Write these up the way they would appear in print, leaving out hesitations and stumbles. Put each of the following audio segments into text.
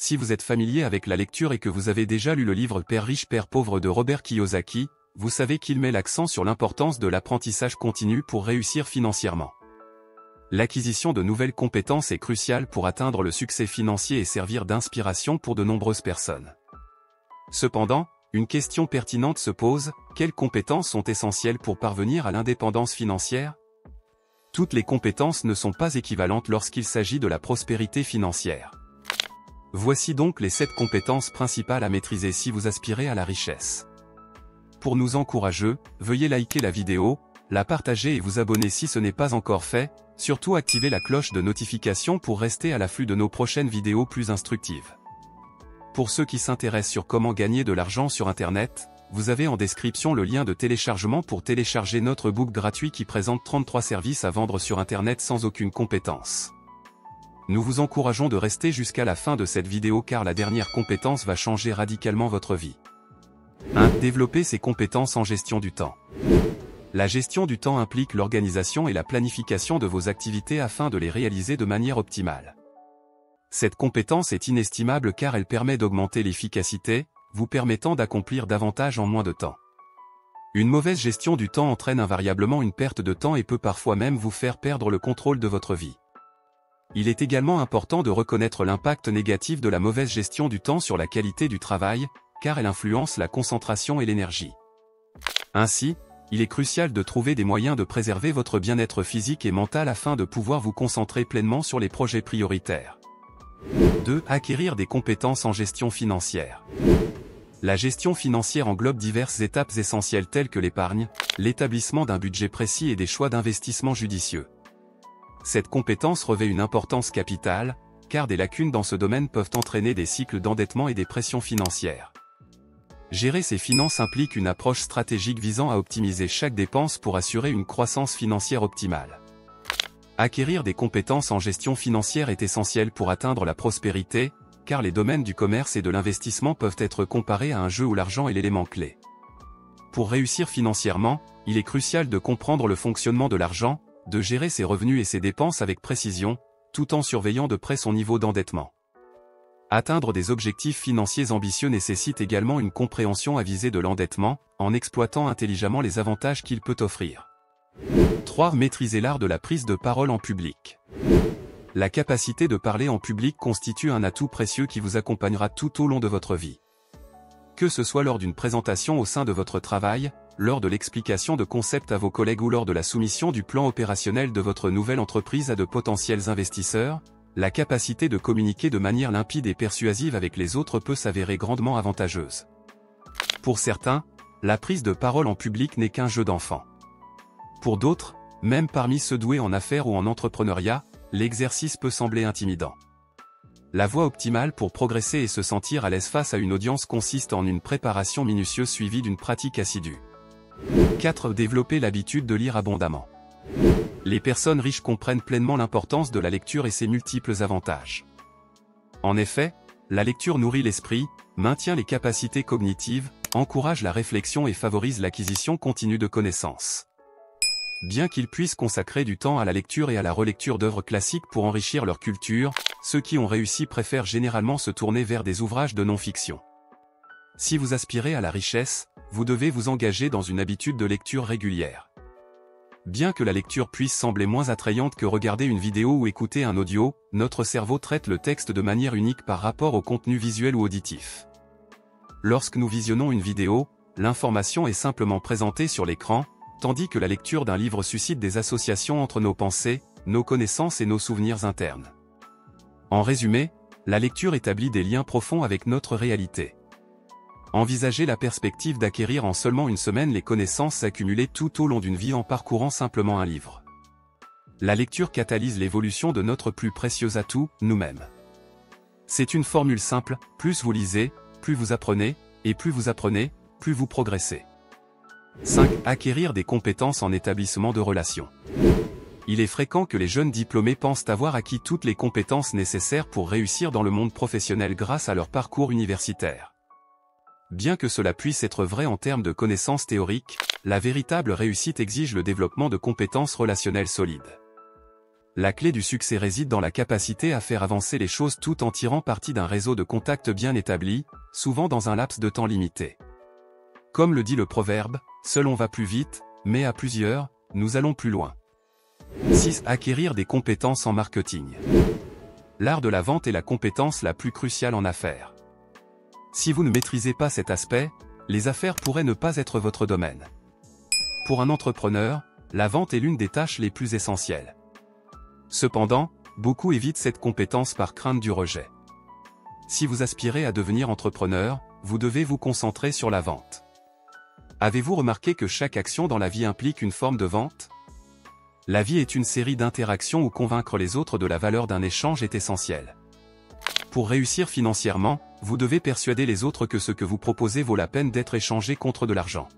si vous êtes familier avec la lecture et que vous avez déjà lu le livre Père riche, Père pauvre de Robert Kiyosaki, vous savez qu'il met l'accent sur l'importance de l'apprentissage continu pour réussir financièrement. L'acquisition de nouvelles compétences est cruciale pour atteindre le succès financier et servir d'inspiration pour de nombreuses personnes. Cependant, une question pertinente se pose, quelles compétences sont essentielles pour parvenir à l'indépendance financière? Toutes les compétences ne sont pas équivalentes lorsqu'il s'agit de la prospérité financière. Voici donc les 7 compétences principales à maîtriser si vous aspirez à la richesse. Pour nous encourager, veuillez liker la vidéo, la partager et vous abonner si ce n'est pas encore fait, surtout activez la cloche de notification pour rester à l'afflux de nos prochaines vidéos plus instructives. Pour ceux qui s'intéressent sur comment gagner de l'argent sur Internet, vous avez en description le lien de téléchargement pour télécharger notre book gratuit qui présente 33 services à vendre sur Internet sans aucune compétence. Nous vous encourageons de rester jusqu'à la fin de cette vidéo car la dernière compétence va changer radicalement votre vie. 1. Développer ses compétences en gestion du temps. La gestion du temps implique l'organisation et la planification de vos activités afin de les réaliser de manière optimale. Cette compétence est inestimable car elle permet d'augmenter l'efficacité, vous permettant d'accomplir davantage en moins de temps. Une mauvaise gestion du temps entraîne invariablement une perte de temps et peut parfois même vous faire perdre le contrôle de votre vie. Il est également important de reconnaître l'impact négatif de la mauvaise gestion du temps sur la qualité du travail, car elle influence la concentration et l'énergie. Ainsi, il est crucial de trouver des moyens de préserver votre bien-être physique et mental afin de pouvoir vous concentrer pleinement sur les projets prioritaires. 2. Acquérir des compétences en gestion financière. La gestion financière englobe diverses étapes essentielles telles que l'épargne, l'établissement d'un budget précis et des choix d'investissement judicieux. Cette compétence revêt une importance capitale, car des lacunes dans ce domaine peuvent entraîner des cycles d'endettement et des pressions financières. Gérer ses finances implique une approche stratégique visant à optimiser chaque dépense pour assurer une croissance financière optimale. Acquérir des compétences en gestion financière est essentiel pour atteindre la prospérité, car les domaines du commerce et de l'investissement peuvent être comparés à un jeu où l'argent est l'élément clé. Pour réussir financièrement, il est crucial de comprendre le fonctionnement de l'argent, de gérer ses revenus et ses dépenses avec précision, tout en surveillant de près son niveau d'endettement. Atteindre des objectifs financiers ambitieux nécessite également une compréhension avisée de l'endettement, en exploitant intelligemment les avantages qu'il peut offrir. 3. Maîtriser l'art de la prise de parole en public. La capacité de parler en public constitue un atout précieux qui vous accompagnera tout au long de votre vie. Que ce soit lors d'une présentation au sein de votre travail, lors de l'explication de concepts à vos collègues ou lors de la soumission du plan opérationnel de votre nouvelle entreprise à de potentiels investisseurs, la capacité de communiquer de manière limpide et persuasive avec les autres peut s'avérer grandement avantageuse. Pour certains, la prise de parole en public n'est qu'un jeu d'enfant. Pour d'autres, même parmi ceux doués en affaires ou en entrepreneuriat, l'exercice peut sembler intimidant. La voie optimale pour progresser et se sentir à l'aise face à une audience consiste en une préparation minutieuse suivie d'une pratique assidue. 4. Développer l'habitude de lire abondamment. Les personnes riches comprennent pleinement l'importance de la lecture et ses multiples avantages. En effet, la lecture nourrit l'esprit, maintient les capacités cognitives, encourage la réflexion et favorise l'acquisition continue de connaissances. Bien qu'ils puissent consacrer du temps à la lecture et à la relecture d'œuvres classiques pour enrichir leur culture, ceux qui ont réussi préfèrent généralement se tourner vers des ouvrages de non-fiction. Si vous aspirez à la richesse, vous devez vous engager dans une habitude de lecture régulière. Bien que la lecture puisse sembler moins attrayante que regarder une vidéo ou écouter un audio, notre cerveau traite le texte de manière unique par rapport au contenu visuel ou auditif. Lorsque nous visionnons une vidéo, l'information est simplement présentée sur l'écran, tandis que la lecture d'un livre suscite des associations entre nos pensées, nos connaissances et nos souvenirs internes. En résumé, la lecture établit des liens profonds avec notre réalité. Envisagez la perspective d'acquérir en seulement une semaine les connaissances accumulées tout au long d'une vie en parcourant simplement un livre. La lecture catalyse l'évolution de notre plus précieux atout, nous-mêmes. C'est une formule simple, plus vous lisez, plus vous apprenez, et plus vous apprenez, plus vous progressez. 5. Acquérir des compétences en établissement de relations. Il est fréquent que les jeunes diplômés pensent avoir acquis toutes les compétences nécessaires pour réussir dans le monde professionnel grâce à leur parcours universitaire. Bien que cela puisse être vrai en termes de connaissances théoriques, la véritable réussite exige le développement de compétences relationnelles solides. La clé du succès réside dans la capacité à faire avancer les choses tout en tirant parti d'un réseau de contacts bien établi, souvent dans un laps de temps limité. Comme le dit le proverbe, seul on va plus vite, mais à plusieurs, nous allons plus loin. 6. Acquérir des compétences en marketing. L'art de la vente est la compétence la plus cruciale en affaires. Si vous ne maîtrisez pas cet aspect, les affaires pourraient ne pas être votre domaine. Pour un entrepreneur, la vente est l'une des tâches les plus essentielles. Cependant, beaucoup évitent cette compétence par crainte du rejet. Si vous aspirez à devenir entrepreneur, vous devez vous concentrer sur la vente. Avez-vous remarqué que chaque action dans la vie implique une forme de vente? La vie est une série d'interactions où convaincre les autres de la valeur d'un échange est essentiel. Pour réussir financièrement, vous devez persuader les autres que ce que vous proposez vaut la peine d'être échangé contre de l'argent.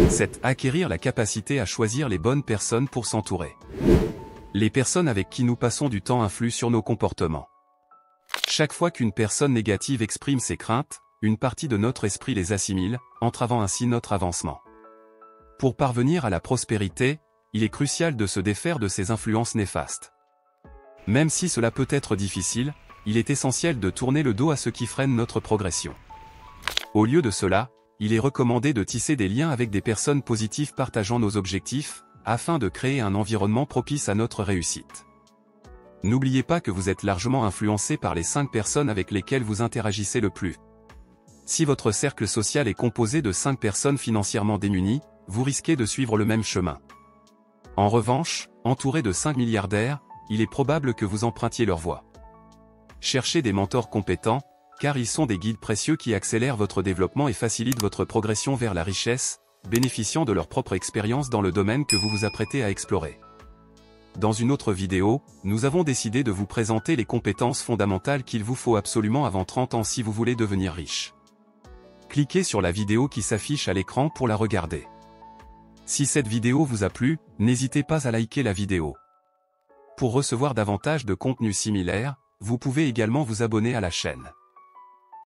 7. Acquérir la capacité à choisir les bonnes personnes pour s'entourer. Les personnes avec qui nous passons du temps influent sur nos comportements. Chaque fois qu'une personne négative exprime ses craintes, une partie de notre esprit les assimile, entravant ainsi notre avancement. Pour parvenir à la prospérité, il est crucial de se défaire de ces influences néfastes. Même si cela peut être difficile, il est essentiel de tourner le dos à ce qui freine notre progression. Au lieu de cela, il est recommandé de tisser des liens avec des personnes positives partageant nos objectifs, afin de créer un environnement propice à notre réussite. N'oubliez pas que vous êtes largement influencé par les 5 personnes avec lesquelles vous interagissez le plus. Si votre cercle social est composé de 5 personnes financièrement démunies, vous risquez de suivre le même chemin. En revanche, entouré de 5 milliardaires, il est probable que vous empruntiez leur voie. Cherchez des mentors compétents, car ils sont des guides précieux qui accélèrent votre développement et facilitent votre progression vers la richesse, bénéficiant de leur propre expérience dans le domaine que vous vous apprêtez à explorer. Dans une autre vidéo, nous avons décidé de vous présenter les compétences fondamentales qu'il vous faut absolument avant 30 ans si vous voulez devenir riche. Cliquez sur la vidéo qui s'affiche à l'écran pour la regarder. Si cette vidéo vous a plu, n'hésitez pas à liker la vidéo. Pour recevoir davantage de contenus similaires, vous pouvez également vous abonner à la chaîne.